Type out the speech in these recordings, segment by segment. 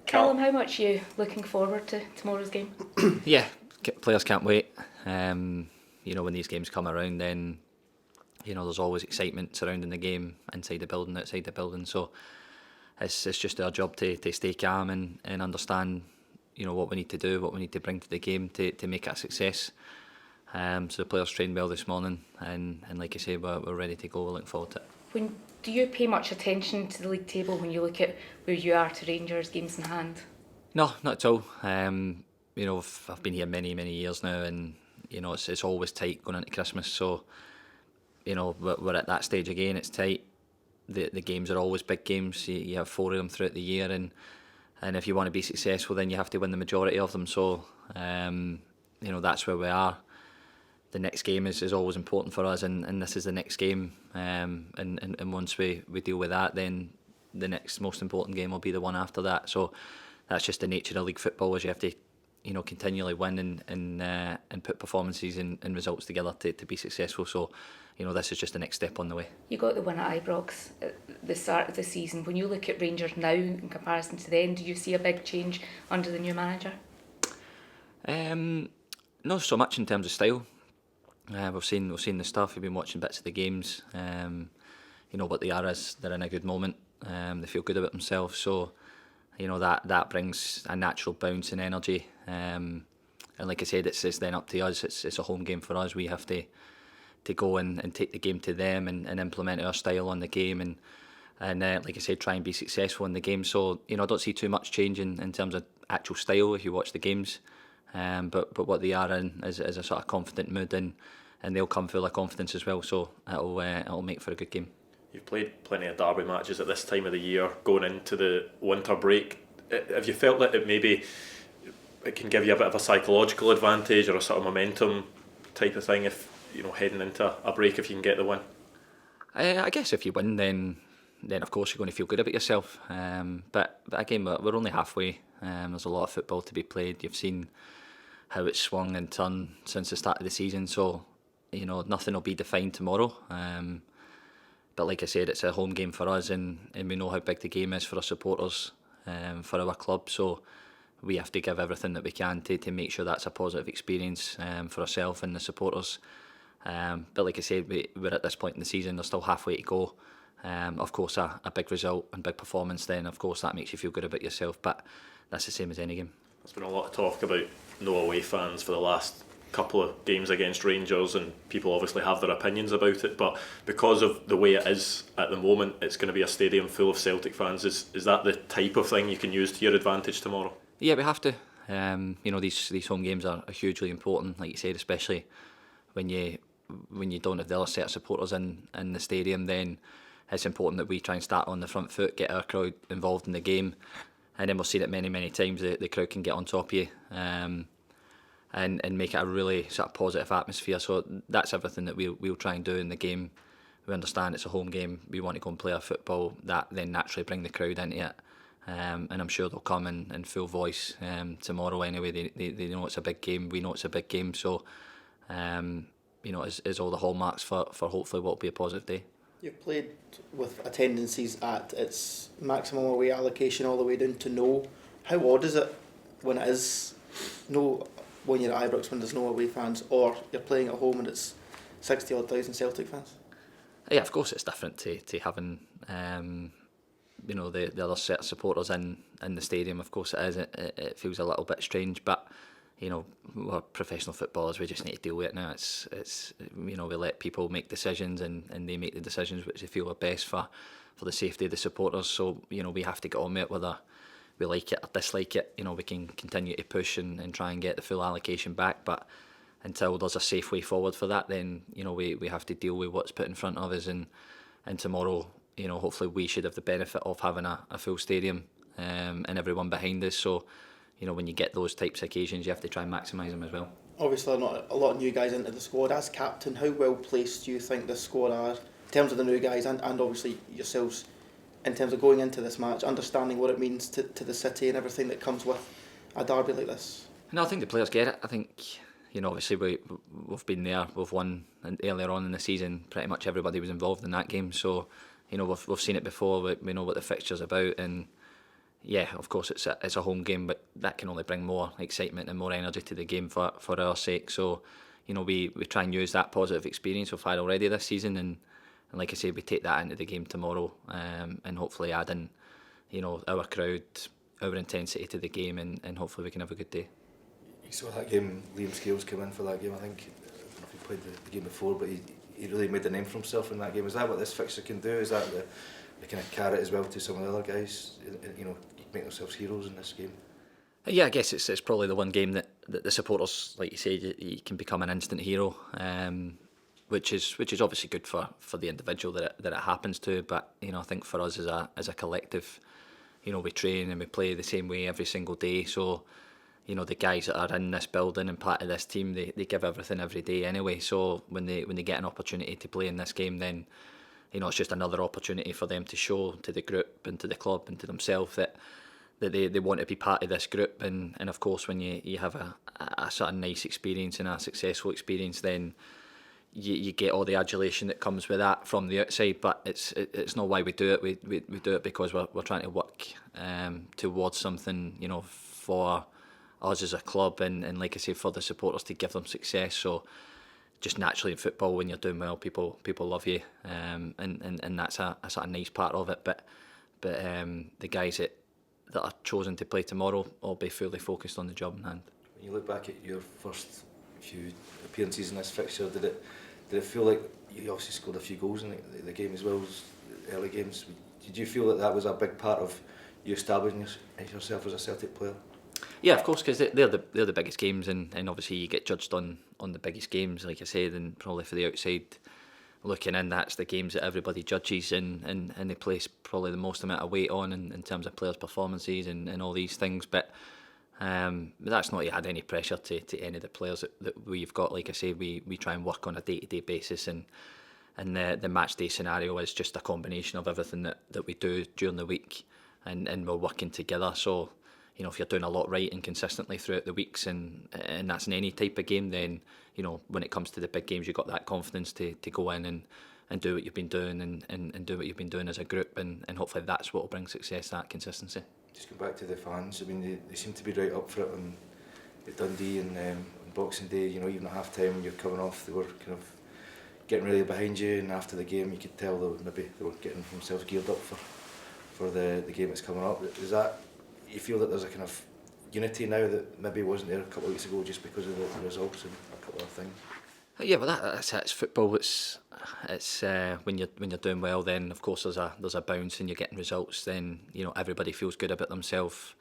Callum, how much are you looking forward to tomorrow's game? Yeah, players can't wait. When these games come around, then there's always excitement surrounding the game, inside the building, outside the building. So it's just our job to stay calm and understand what we need to do, what we need to bring to the game to make it a success. So the players trained well this morning, and like I say, we're ready to go. We're looking forward to it. Do you pay much attention to the league table when you look at where you are to Rangers games in hand? No, not at all. I've been here many years now, and it's always tight going into Christmas. So we're at that stage again. It's tight. The games are always big games. You have 4 of them throughout the year, and if you want to be successful, then you have to win the majority of them. So that's where we are. The next game is always important for us, and this is the next game. And once we deal with that, then the next most important game will be the one after that. So that's just the nature of league football, is you have to continually win and put performances and results together to be successful. So this is just the next step on the way. You got the win at Ibrox at the start of the season. When you look at Rangers now in comparison to then, do you see a big change under the new manager? Not so much in terms of style. We've seen the stuff. We've been watching bits of the games. What they are is they're in a good moment. They feel good about themselves. So that brings a natural bounce and energy. And like I said, it's then up to us. It's a home game for us. We have to go and take the game to them and implement our style on the game and like I said, try and be successful in the game. So I don't see too much change in terms of actual style if you watch the games. But what they are in is a sort of confident mood, and they'll come full of confidence as well. So it'll make for a good game. You've played plenty of derby matches at this time of the year, going into the winter break. Have you felt that it can give you a bit of a psychological advantage or a sort of momentum type of thing if heading into a break if you can get the win? I guess if you win, then of course you're going to feel good about yourself. But again, we're only halfway. There's a lot of football to be played. You've seen how it's swung and turned since the start of the season. So nothing will be defined tomorrow. But like I said, it's a home game for us, and we know how big the game is for our supporters, for our club. So we have to give everything that we can to make sure that's a positive experience for ourselves and the supporters. But like I said, we're at this point in the season. There's still halfway to go. Of course, a big result and big performance, then of course that makes you feel good about yourself. But that's the same as any game. There's been a lot of talk about no away fans for the last couple of games against Rangers, and people obviously have their opinions about it, but because of the way it is at the moment, it's going to be a stadium full of Celtic fans. Is that the type of thing you can use to your advantage tomorrow? Yeah, we have to. These home games are hugely important, like you said, especially when you don't have the other set of supporters in the stadium. Then it's important that we try and start on the front foot, get our crowd involved in the game, and then we've seen it many times. The crowd can get on top of you. And make it a really sort of positive atmosphere. So that's everything that we'll try and do in the game. We understand it's a home game. We want to go and play our football. That then naturally bring the crowd into it. And I'm sure they'll come in full voice tomorrow anyway. They know it's a big game. We know it's a big game. So, is all the hallmarks for hopefully what will be a positive day. You've played with attendances at its maximum away allocation all the way down to no. How odd is it when it is no? When you're at Ibrox, when there's no away fans, or you're playing at home and it's 60,000 Celtic fans? Yeah, of course it's different to having the other set of supporters in the stadium. Of course it is. It feels a little bit strange, but we're professional footballers. We just need to deal with it now. It's we let people make decisions, and they make the decisions which they feel are best for the safety of the supporters. So we have to get on with it, whether we like it or dislike it. We can continue to push and try and get the full allocation back, but until there's a safe way forward for that, then we have to deal with what's put in front of us, and tomorrow hopefully we should have the benefit of having a full stadium and everyone behind us. So when you get those types of occasions, you have to try and maximise them as well. Obviously not a lot of new guys into the squad. As captain, how well placed do you think this squad are in terms of the new guys and obviously yourselves, in terms of going into this match, understanding what it means to the city and everything that comes with a derby like this? No, I think the players get it. I think obviously we've been there, we've won, and earlier on in the season pretty much everybody was involved in that game. So we've seen it before. We know what the fixture's about, and yeah, of course it's a home game, but that can only bring more excitement and more energy to the game for our sake. So, we try and use that positive experience we've had already this season, and like I say, we take that into the game tomorrow, and hopefully add in, our crowd, our intensity to the game, and hopefully we can have a good day. You saw that game, Liam Scales came in for that game, I think. I don't know if he played the game before, but he really made a name for himself in that game. Is that what this fixture can do? Is that the kind of carrot as well to some of the other guys, make themselves heroes in this game? Yeah, I guess it's probably the one game that the supporters, like you said, you can become an instant hero, which is obviously good for the individual that it happens to. But I think for us as a collective, we train and we play the same way every single day. So the guys that are in this building and part of this team, they give everything every day anyway. So when they get an opportunity to play in this game, then it's just another opportunity for them to show to the group and to the club and to themselves that they want to be part of this group. And of course, when you have a sort of nice experience and a successful experience, then you get all the adulation that comes with that from the outside. But it's not why we do it. We do it because we're trying to work towards something, for us as a club, and like I say, for the supporters to give them success. So just naturally in football, when you're doing well, people love you, and that's a sort of nice part of it. But the guys that are chosen to play tomorrow will be fully focused on the job in hand. When you look back at your first few appearances in this fixture, did it feel like you obviously scored a few goals in the game as well as early games? Did you feel that was a big part of you establishing yourself as a Celtic player? Yeah, of course, because they're the biggest games, and obviously you get judged on the biggest games, like I said, and probably for the outside looking in, that's the games that everybody judges and they place probably the most amount of weight on in terms of players' performances and all these things. But that's not to add any pressure to any of the players that we've got. Like I say, we try and work on a day-to-day basis, and the match day scenario is just a combination of everything that we do during the week, and we're working together. So if you're doing a lot right and consistently throughout the weeks, and that's in any type of game, then when it comes to the big games, you've got that confidence to go in and do what you've been doing and do what you've been doing as a group, and hopefully that's what will bring success, that consistency. Just go back to the fans. I mean, they seem to be right up for it at Dundee and on Boxing Day. Even at half time when you're coming off, they were kind of getting really behind you, and after the game you could tell they were getting themselves geared up for the game that's coming up. Is that, you feel that there's a kind of unity now that maybe wasn't there a couple of weeks ago just because of the results and a couple of things? Yeah, well, that's it. It's football. It's when you're doing well, then of course there's a bounce and you're getting results. Then everybody feels good about themselves.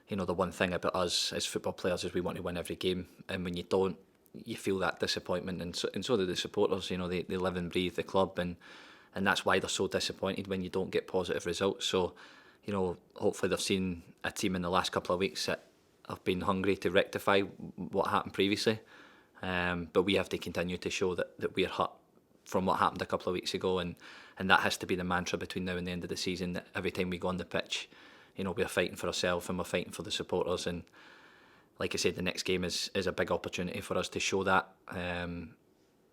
The one thing about us as football players is we want to win every game, and when you don't, you feel that disappointment, and so do the supporters. They live and breathe the club, and that's why they're so disappointed when you don't get positive results. So hopefully they've seen a team in the last couple of weeks that have been hungry to rectify what happened previously. But we have to continue to show that we're hurt from what happened a couple of weeks ago, and that has to be the mantra between now and the end of the season, that every time we go on the pitch, we're fighting for ourselves and we're fighting for the supporters. And like I said, the next game is a big opportunity for us to show that.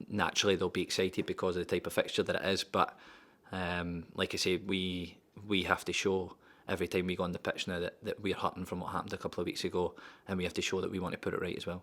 Naturally they'll be excited because of the type of fixture that it is, but like I say, we have to show every time we go on the pitch now that we're hurting from what happened a couple of weeks ago, and we have to show that we want to put it right as well.